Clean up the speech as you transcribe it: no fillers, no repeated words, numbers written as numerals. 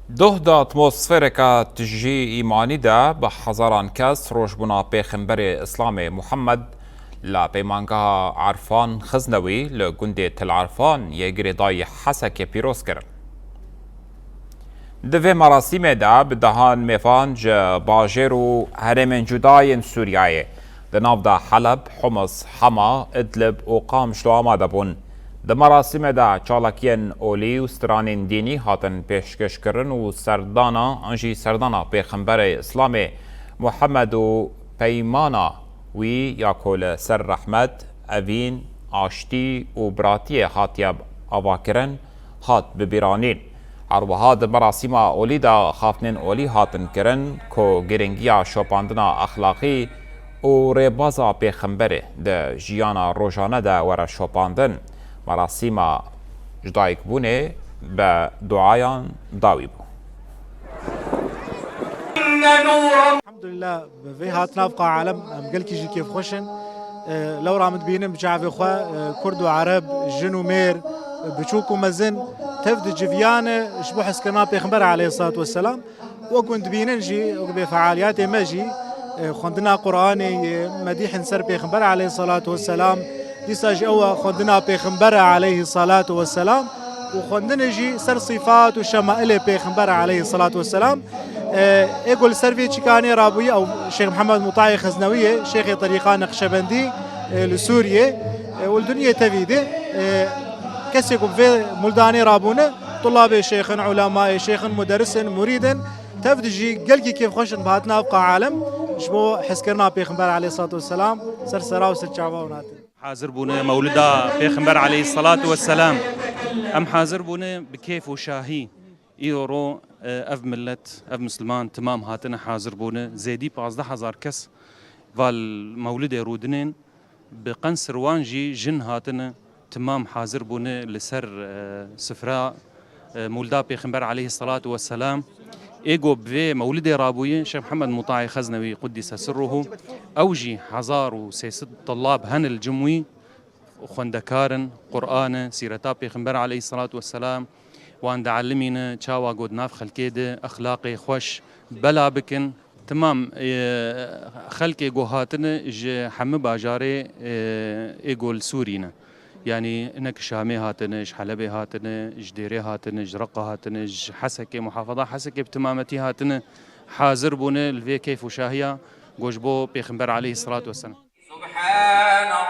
دوه دا اتمosféreka tijî îmanî de bi hezaran kes rojbûna Pêxemberê Islamê Muhemed li peymangeha Erfan Xiznewî li gundê Til Erfan yê girêdayî Hesekê pîroz kirin. Di vê merasîmê de bi dehan mêvan ji bajêr û herêmên cudayên Sûriyayê di nav de Heleb, Homs, Hema, Idlib û Qam ji amade bûn. Di merasîmê de çalakiyên olî û stranên dînî hatin pêşkêşkirin û serdana an jî serdana Pêxemberê Islamê Muhemed û peymana wî ya ku li ser rehmet, evîn, aştî û biratiyê hatiye avakirin hat bibîranîn. Herwiha di merasîma olî de xaftinên olî hatin kirin ku girîngiya şopandina exlaqî û rêbaza Pêxemberê di jiyana rojane de were şopandin. مراسیما جدایک بونه به دعایان داوی بو. الحمد لله في هاتنا بقى عالم مقلكي جي كيف خوشن لو رامد بينم بجعفي خوا كرد وعرب جن ومير بشوكو مزن تفد جفيانة شبو حسكنا بيخبر عليه الصلاة والسلام وكنت بينن جي بفعاليات ماجي خندنا قرآني مديح سر بيخبر عليه الصلاة والسلام ديساج أوا خندنا بيخبر عليه الصلاة والسلام وخندنا جي سر صفات وشمائل بيخبر عليه الصلاة والسلام يقول سرفي تشيكاني رابوي أو شيخ محمد مطاعي خزنوية شيخ طريقة نقشبندي لسوريا والدنيا تفيده كسيكم في ملداني رابونا طلاب شيخ علماء شيخ مدرس مريد تفدجي قلقي كيف خشن بهاتنا أبقى عالم شبو حسكرنا بيخبر عليه الصلاة والسلام سرسرا وسرچاوا وناتن حاضر بونه مولدا پیغمبر علیه الصلاة والسلام ام حاضر بونه بكيف وشاهي ايورو اف ملت اف مسلمان تمام هاتنا حاضر بونه زيدي 15000 كس والمولد رودنين بقنصر وانجي جن هاتنا تمام حاضر بونه لسر سفراء مولدا پیغمبر عليه الصلاة والسلام ايجو بفي مولد رابويه شيخ محمد مطاعي خزنوي قدس سره اوجي 1600 طلاب هن الجموي وخندكارن قرآن سيرتا بيخمبر عليه الصلاة والسلام وان دعلمينا تشاوا قد ناف خلكيده اخلاقي خوش بلا بكن تمام خلكي جوهاتنا حم باجاري ايجول سورينا يعني انك شامي هاتنج حلبي هاتنج جديري هاتنج رقه هاتنج حسكه محافظه حسكه بتمامتي هاتنج حاضر بونه الفي كيف وشاهيه جوجبو بيخمبر عليه الصلاه والسلام. سبحان